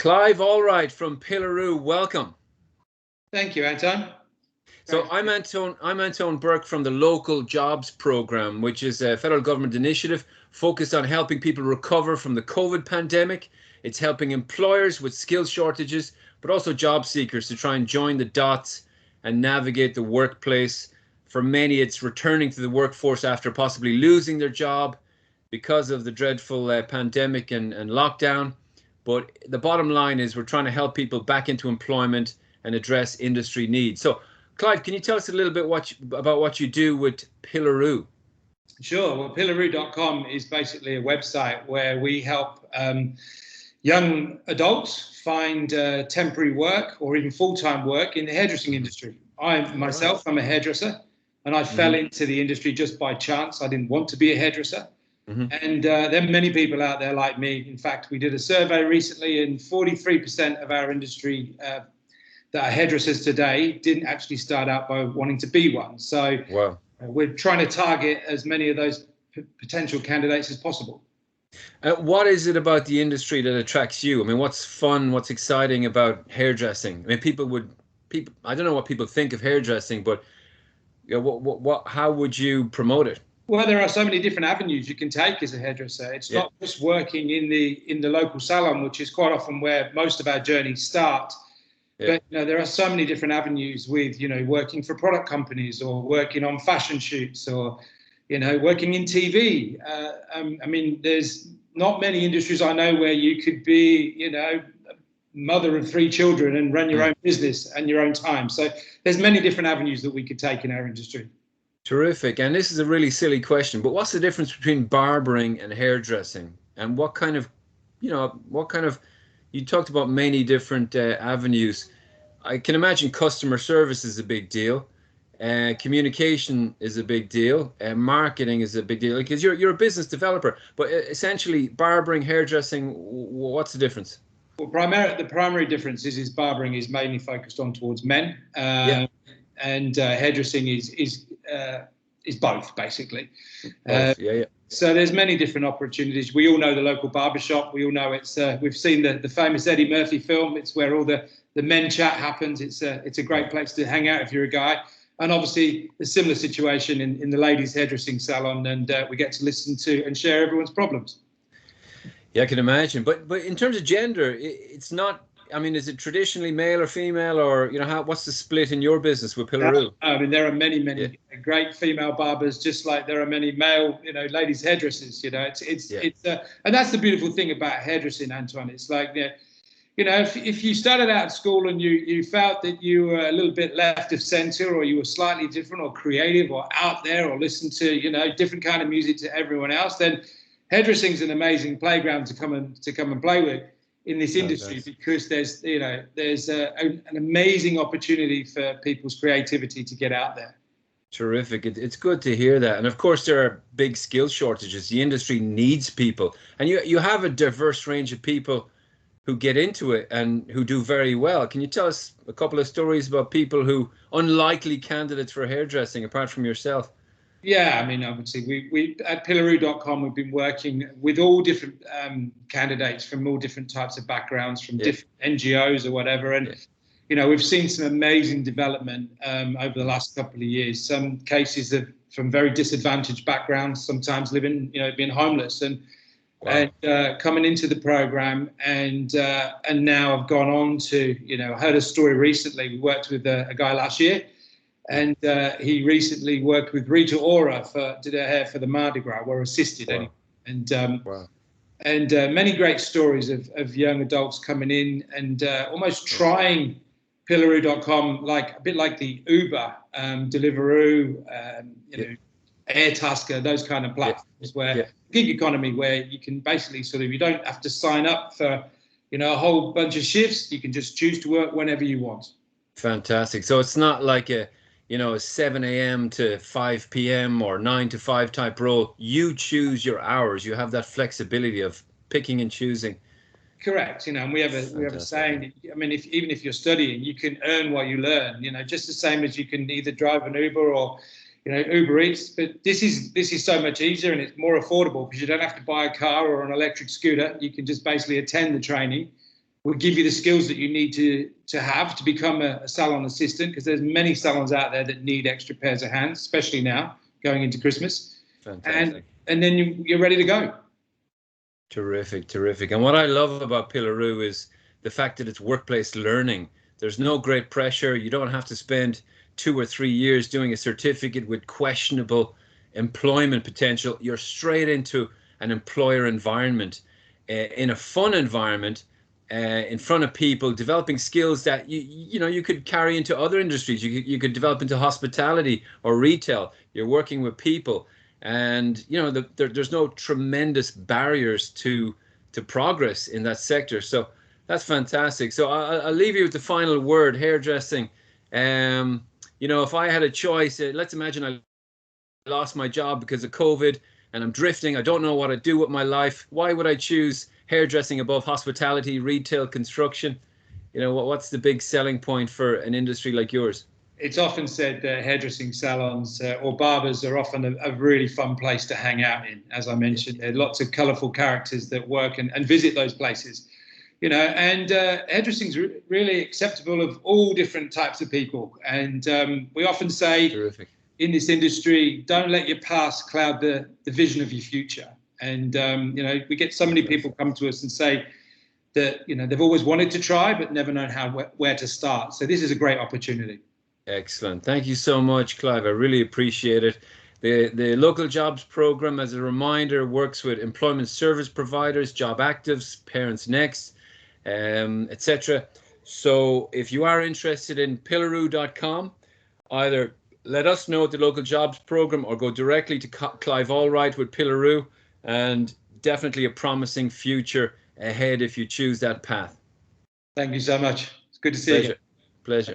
Clive Allwright from Piloroo, welcome. Thank you, Anton. So I'm Anton Burke from the Local Jobs Programme, which is a federal government initiative focused on helping people recover from the COVID pandemic. It's helping employers with skill shortages, but also job seekers to try and join the dots and navigate the workplace. For many, it's returning to the workforce after possibly losing their job because of the dreadful pandemic and lockdown. But the bottom line is we're trying to help people back into employment and address industry needs. So, Clive, can you tell us a little bit about what you do with Piloroo? Sure. Well, Piloroo.com is basically a website where we help young adults find temporary work or even full-time work in the hairdressing industry. I'm a hairdresser, and I fell into the industry just by chance. I didn't want to be a hairdresser. And there are many people out there like me. In fact, we did a survey recently, and 43% of our industry that are hairdressers today didn't actually start out by wanting to be one. So we're trying to target as many of those potential candidates as possible. What is it about the industry that attracts you? I mean, what's fun, what's exciting about hairdressing? I mean, I don't know what people think of hairdressing, but you know, how would you promote it? Well, there are so many different avenues you can take as a hairdresser. It's not just working in the local salon, which is quite often where most of our journeys start. But there are so many different avenues with, working for product companies or working on fashion shoots or, working in TV. I mean, there's not many industries I know where you could be, mother of 3 children and run your own business and your own time. So there's many different avenues that we could take in our industry. Terrific. And this is a really silly question, but what's the difference between barbering and hairdressing? And what kind of, you talked about many different avenues. I can imagine customer service is a big deal. Communication is a big deal. Marketing is a big deal because you're a business developer. But essentially, barbering, hairdressing, what's the difference? Well, the primary difference is barbering is mainly focused on towards men, and hairdressing is both basically. So there's many different opportunities. We all know the local barbershop. We all know it's. We've seen the famous Eddie Murphy film. It's where all the men chat happens. It's a great place to hang out if you're a guy. And obviously, a similar situation in the ladies' hairdressing salon, and we get to listen to and share everyone's problems. Yeah, I can imagine. But in terms of gender, it's not. I mean, is it traditionally male or female, or what's the split in your business with Piloroo? I mean, there are many great female barbers, just like there are many male, ladies hairdressers. And that's the beautiful thing about hairdressing, Antoine. It's like, if you started out at school and you felt that you were a little bit left of center, or you were slightly different, or creative, or out there, or listened to different kind of music to everyone else, then hairdressing is an amazing playground to come and play with in this industry, because there's an amazing opportunity for people's creativity to get out there. Terrific. It's good to hear that. And of course, there are big skill shortages. The industry needs people, and you have a diverse range of people who get into it and who do very well. Can you tell us a couple of stories about people who unlikely candidates for hairdressing apart from yourself? Yeah, I mean, obviously, we at Piloroo.com, we've been working with all different candidates from all different types of backgrounds, from different NGOs or whatever. And, we've seen some amazing development over the last couple of years. Some cases from very disadvantaged backgrounds, sometimes living, being homeless and coming into the program. And now I've gone on to, I heard a story recently. We worked with a guy last year. And he recently worked with Rita Ora did her hair for the Mardi Gras, were assisted anyway. And many great stories of young adults coming in and almost trying Piloroo.com a bit like the Uber, Deliveroo, Airtasker, those kind of platforms where gig economy, where you can basically you don't have to sign up for a whole bunch of shifts. You can just choose to work whenever you want. Fantastic. So it's not like a 7 a.m. to 5 p.m. or 9 to 5 type role. You choose your hours. You have that flexibility of picking and choosing. Correct. And we have a saying. I mean, even if you're studying, you can earn while you learn. Just the same as you can either drive an Uber or Uber Eats. But this is so much easier, and it's more affordable because you don't have to buy a car or an electric scooter. You can just basically attend the training, We'll give you the skills that you need to have to become a salon assistant, because there's many salons out there that need extra pairs of hands, especially now going into Christmas. Fantastic. And then you're ready to go. Terrific, terrific. And what I love about Piloroo is the fact that it's workplace learning. There's no great pressure. You don't have to spend 2 or 3 years doing a certificate with questionable employment potential. You're straight into an employer environment, in a fun environment, in front of people, developing skills that you could carry into other industries. You could develop into hospitality or retail. You're working with people, and there's no tremendous barriers to progress in that sector. So that's fantastic. So I'll leave you with the final word: hairdressing. If I had a choice, let's imagine I lost my job because of COVID and I'm drifting. I don't know what to do with my life. Why would I choose hairdressing above hospitality, retail, construction? What's the big selling point for an industry like yours? It's often said that hairdressing salons or barbers are often a really fun place to hang out in. As I mentioned, there are lots of colourful characters that work and visit those places. And hairdressing is really acceptable of all different types of people. And we often say, terrific, in this industry, don't let your past cloud the vision of your future. And, we get so many people come to us and say that, they've always wanted to try, but never known where to start. So this is a great opportunity. Excellent. Thank you so much, Clive. I really appreciate it. The local jobs program, as a reminder, works with employment service providers, job actives, Parents Next, etc. So if you are interested in Piloroo.com, either let us know at the local jobs program or go directly to Clive Allwright with Piloroo, and definitely a promising future ahead if you choose that path. Thank you so much. It's good to see you. Pleasure.